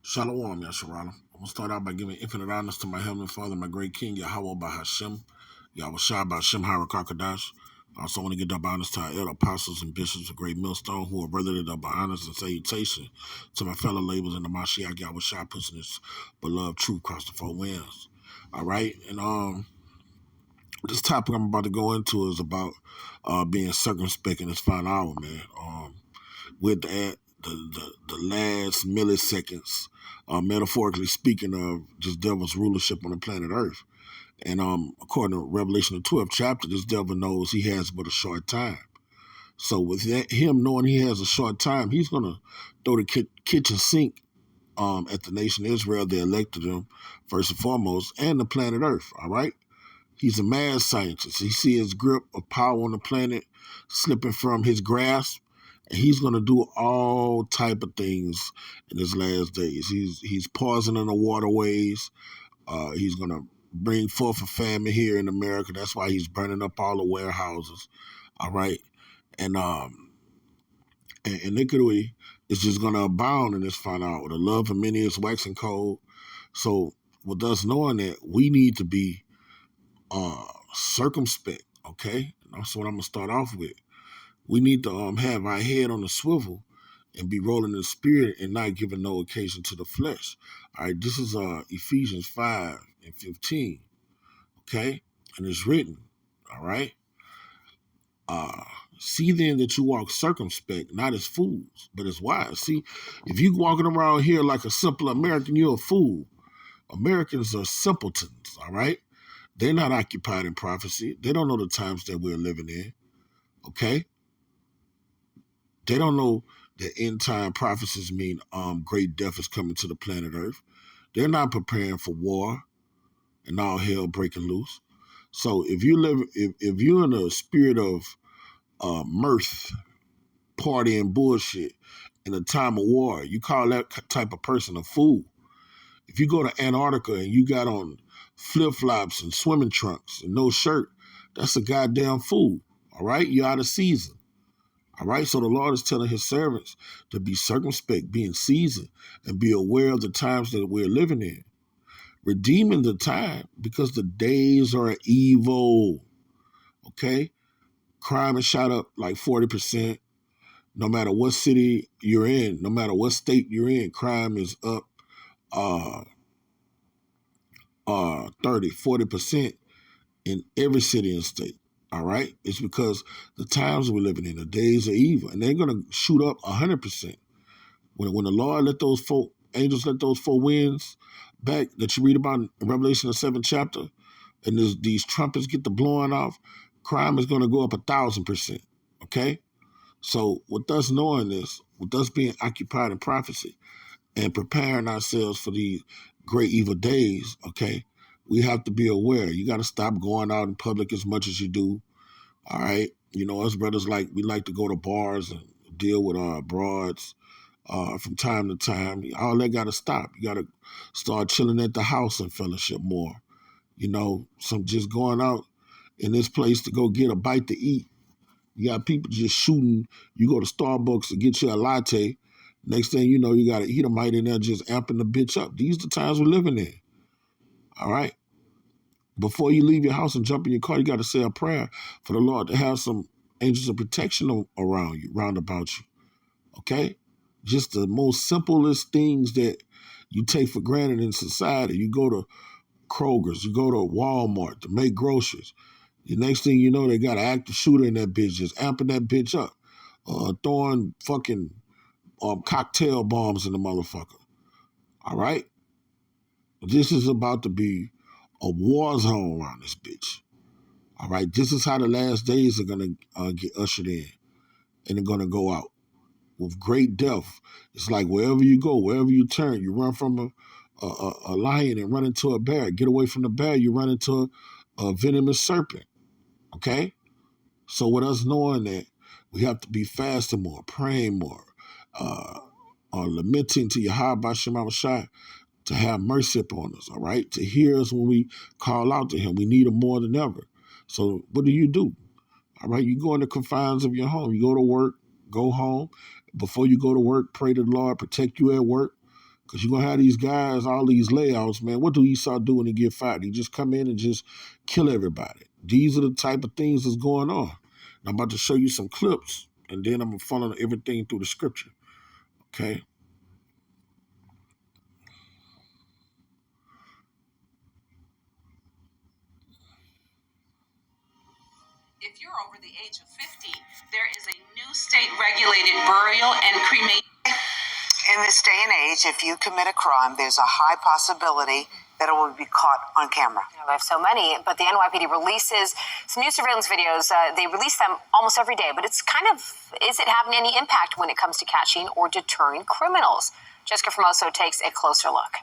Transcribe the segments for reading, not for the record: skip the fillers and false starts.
Shalom, Yasharala. I'm going to start out by giving infinite honors to my Heavenly Father, my great King, Yahweh Bahashem, Yahweh Shai Bahashem Harakakadash. I also want to give double honors to our elder apostles and bishops of Great Millstone who are brotherly double honors and salutation to my fellow laborers in the Mashiach Yahweh Shai, pushing this beloved truth across the four winds. All right, and this topic I'm about to go into is about being circumspect in this final hour, man. With the last milliseconds, metaphorically speaking, of just devil's rulership on the planet Earth. And according to Revelation the 12th chapter, this devil knows he has but a short time. So with him knowing he has a short time, he's going to throw the kitchen sink at the nation of Israel. They elected him first and foremost, and the planet Earth, all right? He's a mad scientist. He sees his grip of power on the planet slipping from his grasp, and he's going to do all type of things in his last days. He's poisoning the waterways. He's going to bring forth a famine here in America. That's why he's burning up all the warehouses. All right, and iniquity is just going to abound in this final hour. The love of many is waxing cold. So with us knowing that, we need to be circumspect, okay? That's what I'm gonna start off with. We need to have our head on the swivel and be rolling in the spirit and not giving no occasion to the flesh. All right, this is Ephesians 5:15, okay? And it's written, all right? Uh See then that you walk circumspect, not as fools, but as wise. See, if you walking around here like a simple American, you're a fool. Americans are simpletons, all right? They're not occupied in prophecy. They don't know the times that we're living in. Okay? They don't know that end time prophecies mean great death is coming to the planet Earth. They're not preparing for war and all hell breaking loose. So if you're in a spirit of mirth, party, and bullshit in a time of war, you call that type of person a fool. If you go to Antarctica and you got on flip flops and swimming trunks and no shirt, that's a goddamn fool. All right, you're out of season. All right, so the Lord is telling his servants to be circumspect, be in season, and be aware of the times that we're living in. Redeeming the time because the days are evil. Okay? Crime has shot up like 40%. No matter what city you're in, no matter what state you're in, crime is up 30, 40% in every city and state. All right? It's because the times we're living in, the days are evil, and they're going to shoot up 100%. When the Lord let those angels let those four winds back that you read about in Revelation the 7th chapter, and these trumpets get the blowing off, crime is going to go up 1,000%. Okay? So with us knowing this, with us being occupied in prophecy and preparing ourselves for these great evil days, okay, we have to be aware. You got to stop going out in public as much as you do. All right. You know, us brothers we like to go to bars and deal with our broads from time to time. All that got to stop. You got to start chilling at the house and fellowship more. You know, some just going out in this place to go get a bite to eat. You got people just shooting. You go to Starbucks to get you a latte. Next thing you know, you got a Edomite in there just amping the bitch up. These are the times we're living in. All right. Before you leave your house and jump in your car, you got to say a prayer for the Lord to have some angels of protection around you, round about you. Okay? Just the most simplest things that you take for granted in society. You go to Kroger's, you go to Walmart to make groceries. The next thing you know, they got an active shooter in that bitch, just amping that bitch up, throwing fucking cocktail bombs in the motherfucker. All right? This is about to be a war zone around this bitch. All right? This is how the last days are going to get ushered in, and they're going to go out with great death. It's like wherever you go, wherever you turn, you run from a lion and run into a bear. Get away from the bear, you run into a venomous serpent. Okay? So with us knowing that, we have to be fasting more, praying more, lamenting to Yahweh Shem Shai to have mercy upon us, all right? To hear us when we call out to him. We need him more than ever. So what do? All right, you go in the confines of your home. You go to work, go home. Before you go to work, pray to the Lord, protect you at work. Because you're going to have these guys, all these layouts, man. What do Esau do when he get fired? He just come in and just kill everybody. These are the type of things that's going on. And I'm about to show you some clips, and then I'm going to follow everything through the scripture. Okay? If you're over the age of 50, there is a new state-regulated burial and cremation. In this day and age, if you commit a crime, there's a high possibility that it will be caught on camera. We have so many, but the NYPD releases some new surveillance videos. They release them almost every day, but it's kind of, is it having any impact when it comes to catching or deterring criminals? Jessica Formoso takes a closer look.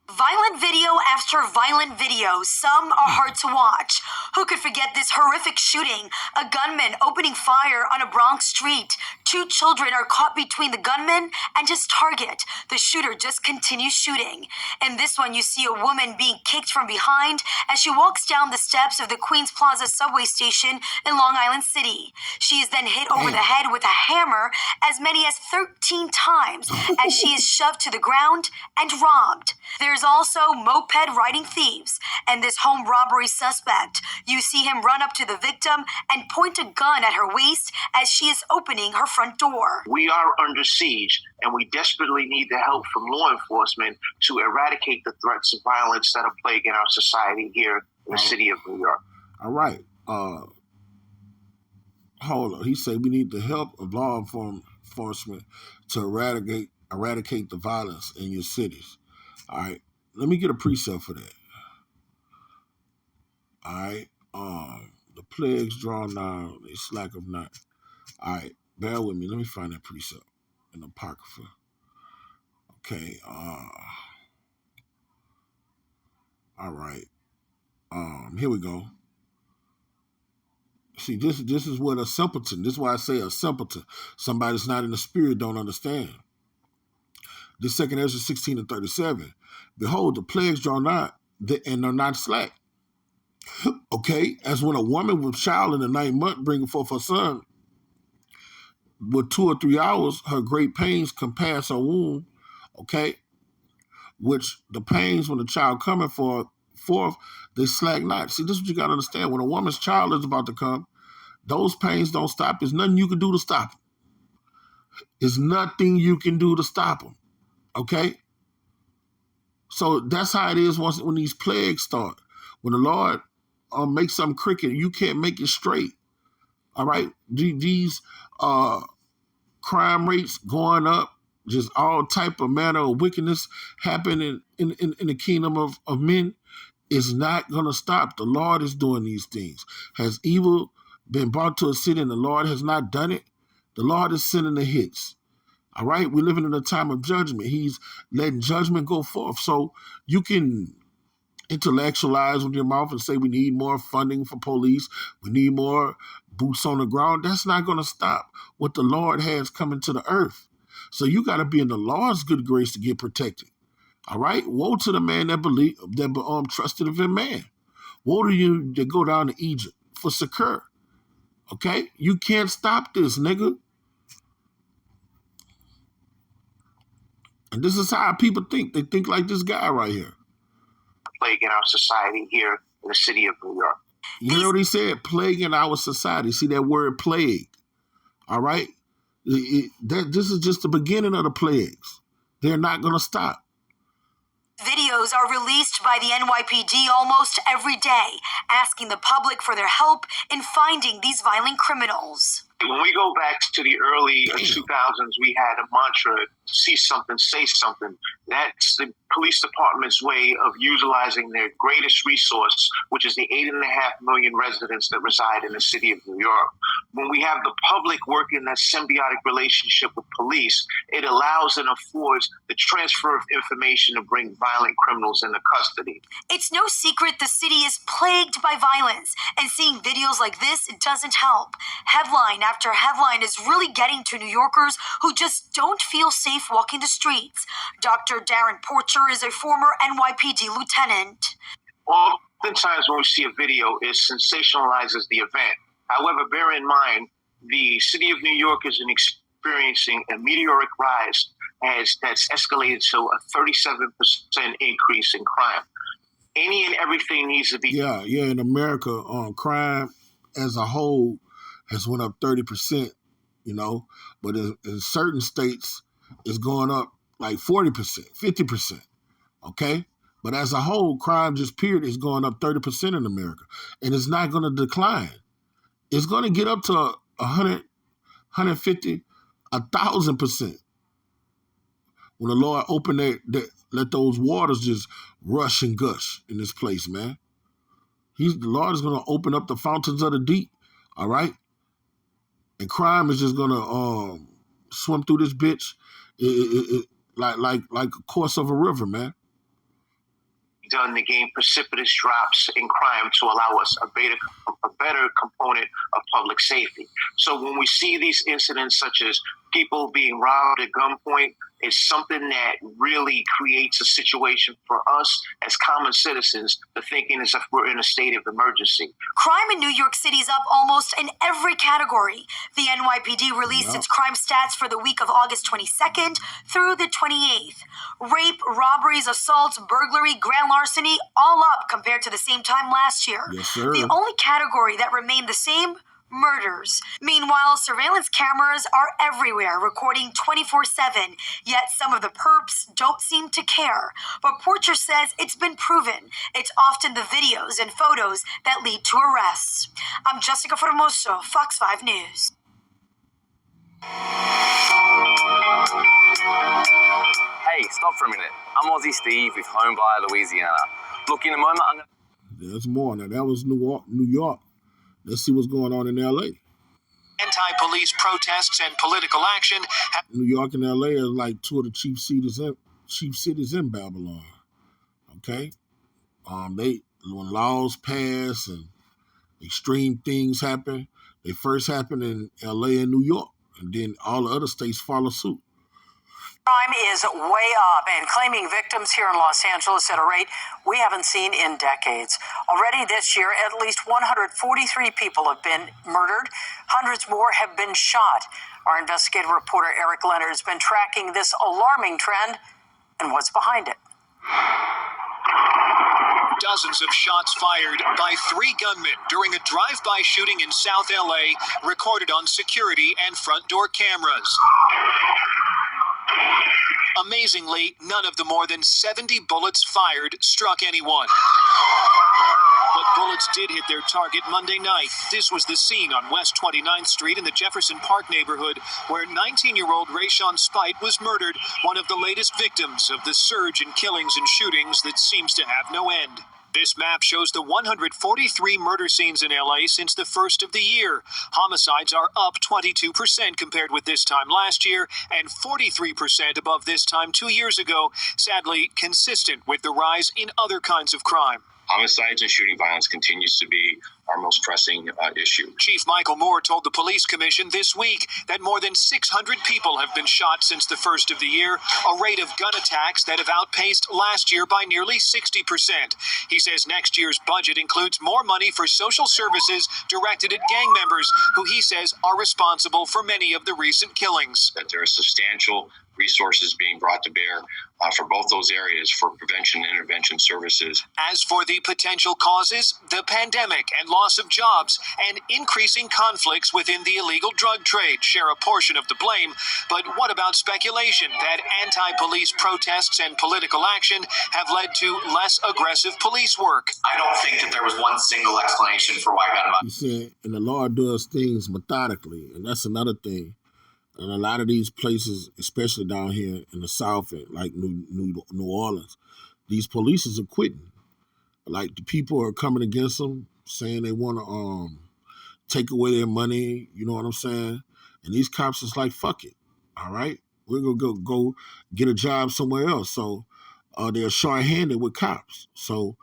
Violent video after violent video. Some are hard to watch. Who could forget this horrific shooting? A gunman opening fire on a Bronx street. 2 children are caught between the gunman and his target. The shooter just continues shooting. In this one, you see a woman being kicked from behind as she walks down the steps of the Queens Plaza subway station in Long Island City. She is then hit over the head with a hammer as many as 13 times as she is shoved to the ground and robbed. There's also moped riding thieves and this home robbery suspect. You see him run up to the victim and point a gun at her waist as she is opening her front door. We are under siege, and we desperately need the help from law enforcement to eradicate the threats of violence that are plaguing our society here in the city of New York. All right. Hold on. He said we need the help of law enforcement to eradicate the violence in your cities. All right. Let me get a precept for that. All right. The plagues draw nigh, they slack of not. All right. Bear with me. Let me find that precept in the Apocrypha. Okay. All right. Here we go. See, this is what a simpleton. This is why I say a simpleton. Somebody that's not in the spirit don't understand. This 2 Ezra 16:37. Behold, the plagues draw nigh, and are not slack. Okay, as when a woman with child in the 9th month bringing forth her son, with 2 or 3 hours, her great pains compass her womb. Okay, which the pains when the child coming forth, they slack not. See, this is what you got to understand. When a woman's child is about to come, those pains don't stop. There's nothing you can do to stop them. There's nothing you can do to stop them. Okay? So that's how it is when these plagues start. When the Lord makes something crooked, you can't make it straight. All right? These crime rates going up, just all type of manner of wickedness happening in the kingdom of men is not going to stop. The Lord is doing these things. Has evil been brought to a city and the Lord has not done it? The Lord is sending the hits. All right? We're living in a time of judgment. He's letting judgment go forth. So you can intellectualize with your mouth and say we need more funding for police. We need more boots on the ground. That's not going to stop what the Lord has coming to the earth. So you got to be in the Lord's good grace to get protected. All right? Woe to the man that trusted in man. Woe to you that go down to Egypt for succor. Okay? You can't stop this, nigga. And this is how people think. They think like this guy right here. Plague in our society here in the city of New York. You know what he said? Plague in our society. See that word plague. All right? This is just the beginning of the plagues. They're not going to stop. Videos are released by the NYPD almost every day, asking the public for their help in finding these violent criminals. When we go back to the early 2000s, we had a mantra, see something, say something. That's the police department's way of utilizing their greatest resource, which is the 8.5 million residents that reside in the city of New York. When we have the public work in that symbiotic relationship with police, it allows and affords the transfer of information to bring violent criminals into custody. It's no secret the city is plagued by violence, and seeing videos like this doesn't help. Headline after headline is really getting to New Yorkers who just don't feel safe walking the streets. Dr. Darren Porcher is a former NYPD lieutenant. Oftentimes when we see a video, it sensationalizes the event. However, bear in mind, the city of New York is experiencing a meteoric rise that's escalated to a 37% increase in crime. Any and everything needs to be. Yeah. In America, crime as a whole has went up 30%. But in certain states, it's going up like 40%, 50%. Okay, but as a whole, crime just period is going up 30% in America, and it's not going to decline. It's going to get up to 100, 150, 1,000% when the Lord open let those waters just rush and gush in this place, man. The Lord is going to open up the fountains of the deep, all right? And crime is just going to swim through this bitch like a course of a river, man. Done to gain precipitous drops in crime to allow us a better component of public safety. So when we see these incidents such as people being robbed at gunpoint, it's something that really creates a situation for us as common citizens to thinking as if we're in a state of emergency. Crime in New York City is up almost in every category. The NYPD released its crime stats for the week of August 22nd through the 28th. Rape, robberies, assaults, burglary, grand larceny, all up compared to the same time last year. Yes, sir. The only category that remained the same, murders. Meanwhile, surveillance cameras are everywhere, recording 24/7, yet some of the perps don't seem to care. But Porcher says it's been proven. It's often the videos and photos that lead to arrests. I'm Jessica Formoso, Fox 5 News. Hey, stop for a minute. I'm Aussie Steve with Home Buyer Louisiana. Look, in a moment, I'm going to... There's more. Now, that was New York. Let's see what's going on in L.A. Anti-police protests and political action. New York and L.A. are like two of the chief cities in Babylon. Okay? When laws pass and extreme things happen, they first happen in L.A. and New York, and then all the other states follow suit. Crime is way up and claiming victims here in Los Angeles at a rate we haven't seen in decades. Already this year, at least 143 people have been murdered. Hundreds more have been shot. Our investigative reporter Eric Leonard has been tracking this alarming trend and what's behind it. Dozens of shots fired by 3 gunmen during a drive-by shooting in South LA, recorded on security and front door cameras. Amazingly, none of the more than 70 bullets fired struck anyone. But bullets did hit their target Monday night. This was the scene on West 29th Street in the Jefferson Park neighborhood, where 19-year-old Rayshawn Spite was murdered, one of the latest victims of the surge in killings and shootings that seems to have no end. This map shows the 143 murder scenes in LA since the first of the year. Homicides are up 22% compared with this time last year and 43% above this time 2 years ago, sadly consistent with the rise in other kinds of crime. Homicides and shooting violence continues to be our most pressing issue. Chief Michael Moore told the police commission this week that more than 600 people have been shot since the first of the year, a rate of gun attacks that have outpaced last year by nearly 60%. He says next year's budget includes more money for social services directed at gang members, who he says are responsible for many of the recent killings. That there are substantial resources being brought to bear for both those areas for prevention and intervention services. As for the potential causes, the pandemic and loss of jobs and increasing conflicts within the illegal drug trade share a portion of the blame. But what about speculation that anti-police protests and political action have led to less aggressive police work? I don't think that there was one single explanation for why gun violence. He said, and the Lord does things methodically, and that's another thing. And a lot of these places, especially down here in the South, like New Orleans, these police are quitting. Like, the people are coming against them, saying they want to take away their money, you know what I'm saying? And these cops is like, fuck it, all right? We're going to go get a job somewhere else. So they're short-handed with cops. So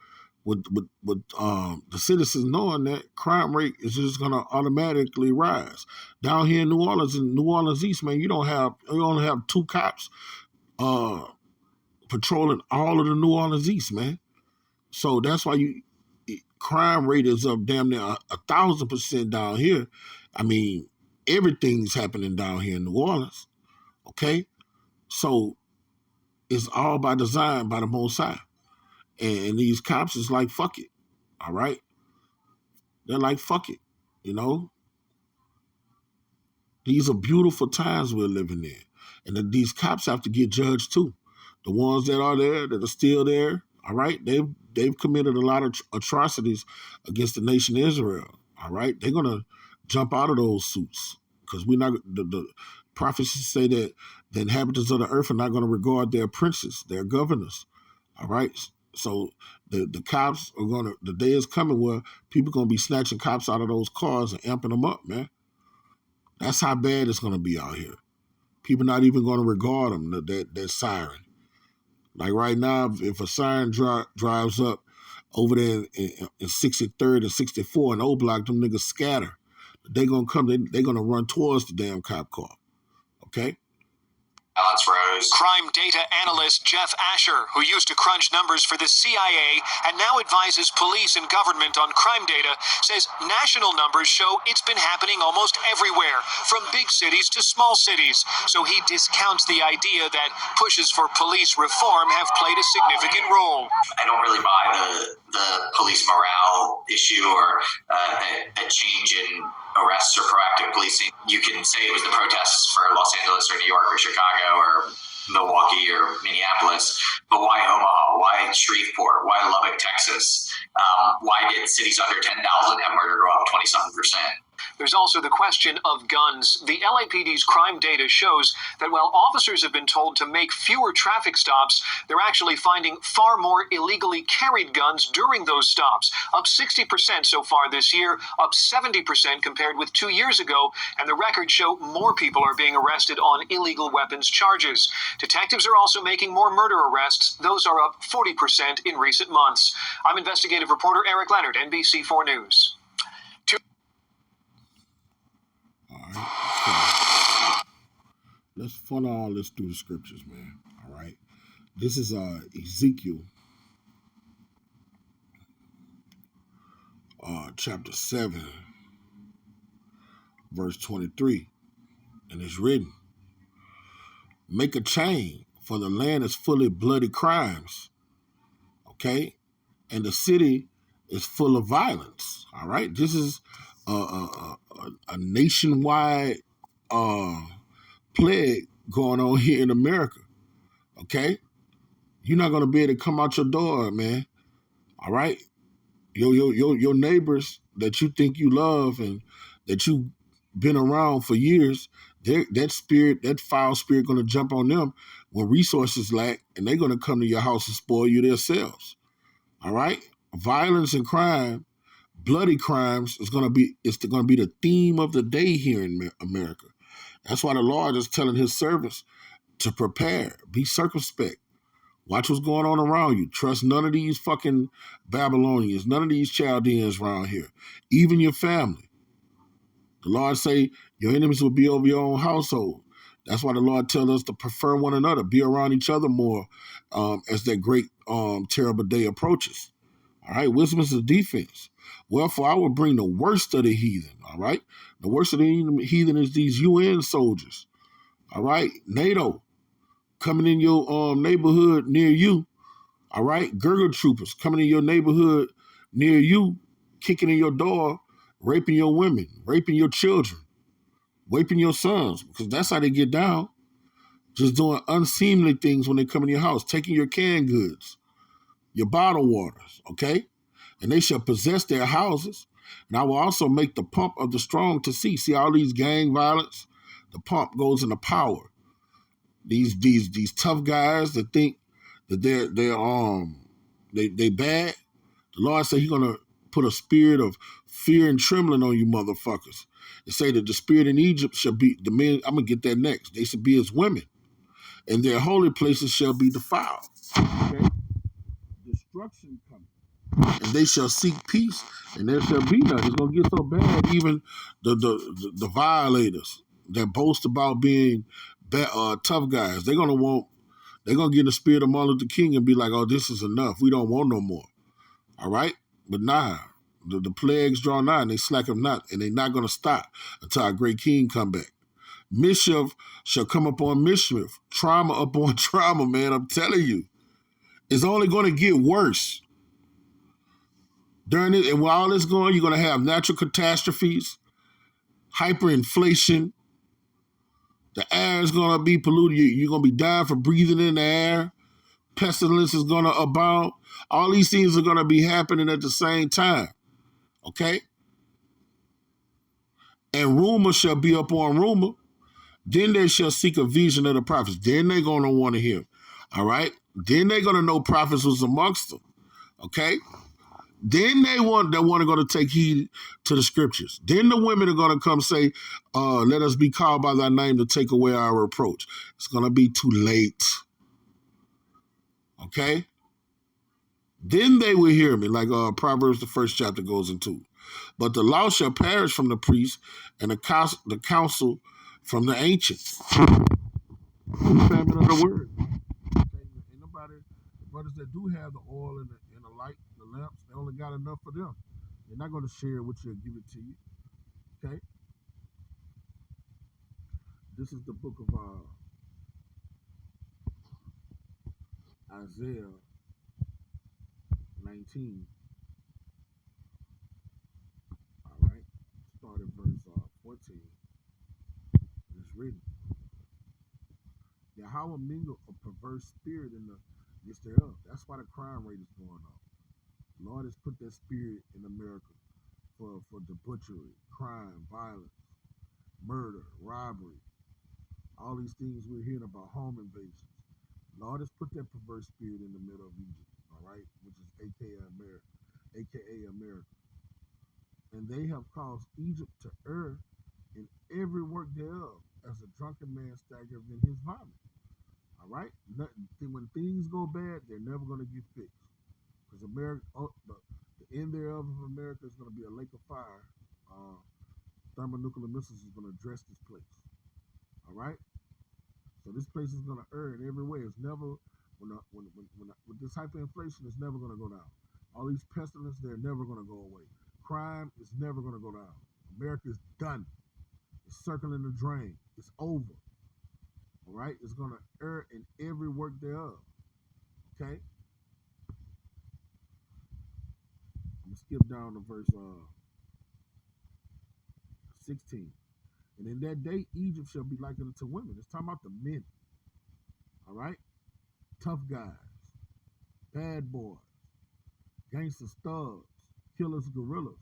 with the citizens knowing that, crime rate is just going to automatically rise. Down here in New Orleans East, man, you only have 2 cops patrolling all of the New Orleans East, man. So that's why crime rate is up damn near 1,000% down here. I mean, everything's happening down here in New Orleans, okay? So it's all by design by the Most High. And these cops is like, fuck it. All right? They're like, fuck it. You know? These are beautiful times we're living in. And these cops have to get judged too. The ones that are there, that are still there, all right? They've committed a lot of atrocities against the nation Israel. All right? They're gonna jump out of those suits. Because we're not the prophecies say that the inhabitants of the earth are not going to regard their princes, their governors. All right. So the cops are going to, the day is coming where people are going to be snatching cops out of those cars and amping them up, man. That's how bad it's going to be out here. People not even going to regard them, that siren. Like right now, if a siren drives up over there in 63rd and 64 and O Block, them niggas scatter. They're going to come, they're going to run towards the damn cop car. Okay? Alex Rose. Crime data analyst Jeff Asher, who used to crunch numbers for the CIA and now advises police and government on crime data, says national numbers show it's been happening almost everywhere, from big cities to small cities. So he discounts the idea that pushes for police reform have played a significant role. I don't really buy the police morale issue or a change in arrests or proactive policing. You can say it was the protests for Los Angeles or New York or Chicago or Milwaukee or Minneapolis, but why Omaha? Why Shreveport? Why Lubbock, Texas? Why did cities under 10,000 have murder go up 20-something%? There's also the question of guns. The LAPD's crime data shows that while officers have been told to make fewer traffic stops, they're actually finding far more illegally carried guns during those stops, up 60% so far this year, up 70% compared with 2 years ago, and the records show more people are being arrested on illegal weapons charges. Detectives are also making more murder arrests. Those are up 40% in recent months. I'm investigative reporter Eric Leonard, NBC4 News. Let's funnel all this through the scriptures, man. All right. This is Ezekiel chapter 7, verse 23. And it's written, make a chain, for the land is full of bloody crimes. Okay? And the city is full of violence. All right? This is a nationwide plague going on here in America. Okay? You're not gonna be able to come out your door, man. All right? Your neighbors that you think you love and that you've been around for years, that foul spirit gonna jump on them when resources lack, and they're gonna come to your house and spoil you themselves. All right? Violence and crime, bloody crimes is gonna be the theme of the day here in America. That's why the Lord is telling his servants to prepare, be circumspect. Watch what's going on around you. Trust none of these fucking Babylonians, none of these Chaldeans around here, even your family. The Lord say your enemies will be over your own household. That's why the Lord tells us to prefer one another, be around each other more as that great, terrible day approaches. All right, wisdom is the defense. Wherefore, I will bring the worst of the heathen, all right? The worst of the heathen is these UN soldiers, all right? NATO coming in your neighborhood near you, all right? Gurgle troopers coming in your neighborhood near you, kicking in your door, raping your women, raping your children, raping your sons, because that's how they get down. Just doing unseemly things when they come in your house, taking your canned goods, your bottled waters, okay? And they shall possess their houses. And I will also make the pump of the strong to cease. See all these gang violence? The pump goes into power. These tough guys that think that they bad. The Lord said he's gonna put a spirit of fear and trembling on you motherfuckers. They say that the spirit in Egypt shall be the men. I'm gonna get that next. They should be as women, and their holy places shall be defiled. Okay, destruction coming. And they shall seek peace, and there shall be none. It's gonna get so bad. Even the violators that boast about being tough guys, they're gonna get in the spirit of Martin Luther King and be like, "Oh, this is enough. We don't want no more." All right, but nah, the plagues draw nigh, and they slack them not, and they're not gonna stop until our great King come back. Mischief shall come upon mischief. Trauma upon trauma, man. I'm telling you. It's only going to get worse. During it, and while all this going, you're going to have natural catastrophes, hyperinflation. The air is going to be polluted. You're going to be dying for breathing in the air. Pestilence is going to abound. All these things are going to be happening at the same time. Okay? And rumor shall be upon rumor. Then they shall seek a vision of the prophets. Then they're going to want to hear. All right? Then they're going to know prophets was amongst them. Okay? Then they want to go to take heed to the scriptures. Then the women are going to come say, let us be called by thy name to take away our reproach. It's going to be too late. Okay? Then they will hear me, like Proverbs, the 1st chapter goes into. But the law shall perish from the priest, and the counsel from the ancients. Famine of the word. Okay? Ain't nobody, the brothers that do have the oil and the light, the lamps, they only got enough for them. They're not going to share it with you or give it to you. Okay? This is the book of Isaiah 19. All right? Start at verse 14. It's written. Yahweh mingle a perverse spirit in the midst thereof. That's why the crime rate is going up. The Lord has put that spirit in America for debauchery, crime, violence, murder, robbery, all these things we're hearing about, home invasions. The Lord has put that perverse spirit in the middle of Egypt, all right, which is aka America. And they have caused Egypt to err in every work thereof, as a drunken man staggereth in his vomit. All right? When things go bad, they're never going to get fixed. Because America, the end thereof of America is going to be a lake of fire. Thermonuclear missiles is going to address this place. All right? So this place is going to err in every way. It's never, with this hyperinflation, it's never going to go down. All these pestilence, they're never going to go away. Crime is never going to go down. America is done. It's circling the drain. It's over. All right? It's going to err in every work thereof. Okay? I'm going to skip down to verse 16. And in that day, Egypt shall be likened unto women. It's talking about the men. All right? Tough guys. Bad boys. Gangsters, thugs. Killers, gorillas.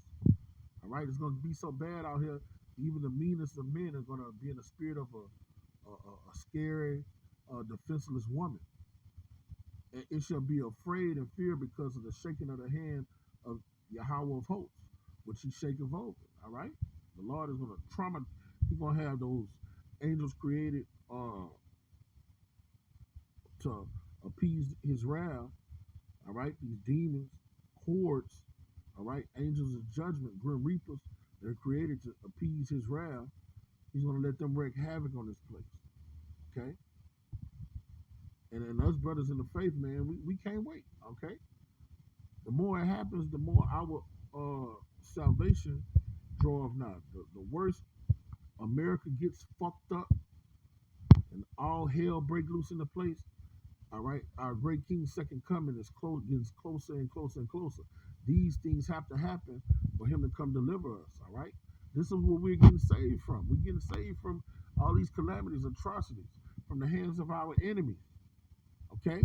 All right? It's going to be so bad out here, even the meanest of men are going to be in the spirit of a scary, defenseless woman. And it shall be afraid and fear because of the shaking of the hand of Yahweh of hosts, which he shaketh over. All right? The Lord is going to trauma. He's going to have those angels created to appease his wrath. All right? These demons, hordes, all right? Angels of judgment, grim reapers, they're created to appease his wrath. He's going to let them wreak havoc on this place. Okay? And us brothers in the faith, man, we can't wait. Okay? The more it happens, the more our salvation draweth nigh. The worse America gets fucked up and all hell break loose in the place, all right, our great King's second coming is gets closer and closer and closer. These things have to happen for him to come deliver us, all right? This is what we're getting saved from. We're getting saved from all these calamities, atrocities, from the hands of our enemies, okay?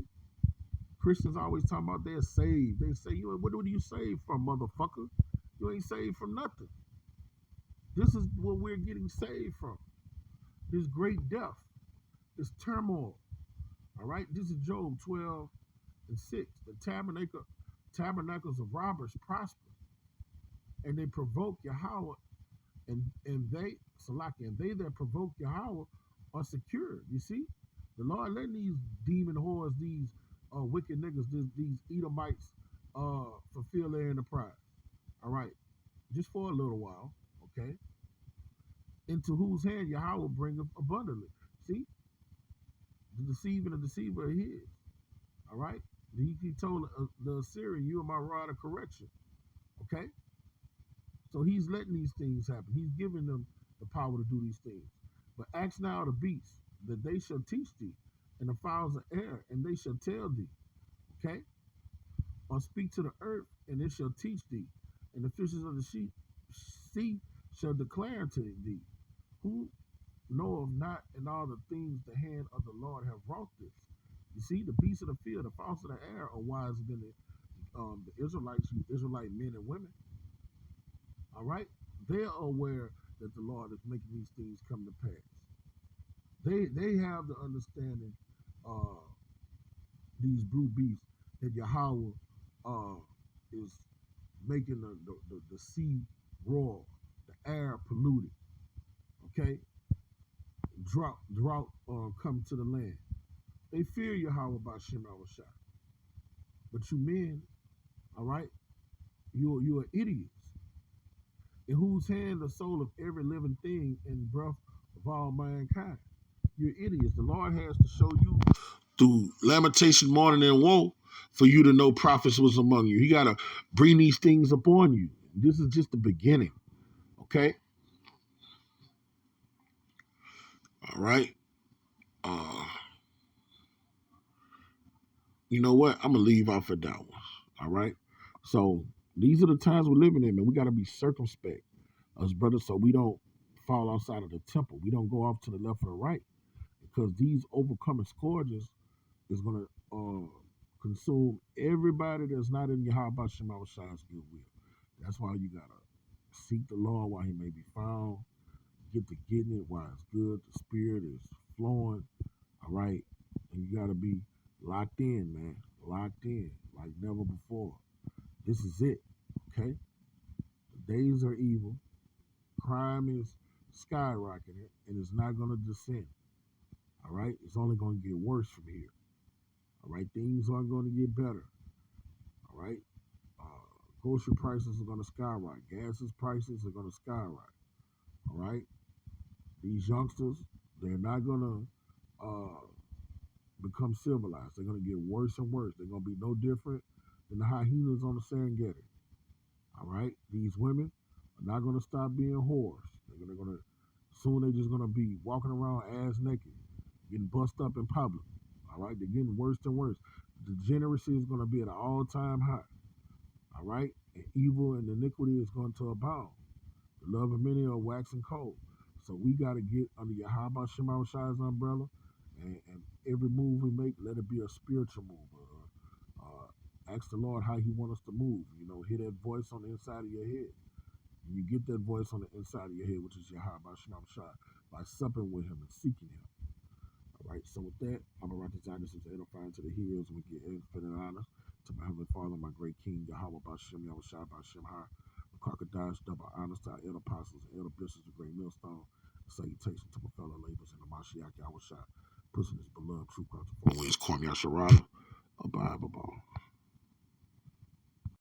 Christians always talking about they're saved. They say, what are you saved from, motherfucker? You ain't saved from nothing. This is what we're getting saved from. This great death, this turmoil. All right, this is Job 12 and 6. The tabernacles of robbers prosper, and they provoke Yahweh, and they that provoke Yahweh are secure. You see, the Lord letting these demon whores, these wicked niggas, these Edomites, fulfill their enterprise. All right, just for a little while, okay? Into whose hand Yahweh bringeth abundantly. See, the deceiver is his. All right, he told the Assyrian, "You are my rod of correction." Okay, so he's letting these things happen. He's giving them the power to do these things. But ask now the beasts, that they shall teach thee, and the fowls of air, and they shall tell thee. Okay? Or speak to the earth, and it shall teach thee, and the fishes of the sea shall declare unto thee. Who knoweth not in all the things the hand of the Lord have wrought this? You see, the beasts of the field, the fowls of the air are wiser than the Israelites, you Israelite men and women. All right? They are aware that the Lord is making these things come to pass. They have the understanding, these blue beasts, that Yahweh is making the sea roar, the air polluted. Okay? Drought come to the land. They fear Yahweh by Shem Shai. But you men, all right, you are idiots. In whose hand the soul of every living thing and breath of all mankind. You're idiots. The Lord has to show you through lamentation, mourning, and woe for you to know prophets was among you. He got to bring these things upon you. This is just the beginning. Okay? All right? You know what? I'm going to leave off of that one. All right? So these are the times we're living in, man. We got to be circumspect, us brothers, so we don't fall outside of the temple. We don't go off to the left or the right, because these overcoming scourges is going to consume everybody that's not in Yahweh Shema Shai's good will. That's why you got to seek the Lord while he may be found, get to getting it while it's good. The Spirit is flowing, all right? And you got to be locked in, man, locked in like never before. This is it, okay? The days are evil. Crime is skyrocketing, and it's not going to descend, all right? It's only going to get worse from here, all right? Things aren't going to get better, all right? Grocery prices are going to skyrocket. Gas prices are going to skyrocket, all right? These youngsters, they're not going to become civilized. They're going to get worse and worse. They're going to be no different than the hyenas on the Serengeti. All right? These women are not going to stop being whores. They're going to soon they're just going to be walking around ass naked, getting bust up in public. All right? They're getting worse and worse. The degeneracy is going to be at an all-time high. All right? And evil and iniquity is going to abound. The love of many are waxing cold. So we got to get under Yahweh Shema Shai's umbrella, and every move we make, let it be a spiritual move. Ask the Lord how he wants us to move. You know, hear that voice on the inside of your head. And you get that voice on the inside of your head, which is Yahweh Shema Shai, by supping with him and seeking him. All right, so with that, I'm going to write this down. This is edifying to the hearers, and we get infinite honor to my Heavenly Father, my great King, Yahweh Bashem, Yahweh Shai Bashem High. The crocodiles, double honors to our elder apostles and elder bishops, the great millstone. Salutation to my fellow laborers in the Mashiach Yahweh Shai, pushing his beloved true cross. Always Kwame Yasharala, a Bible ball.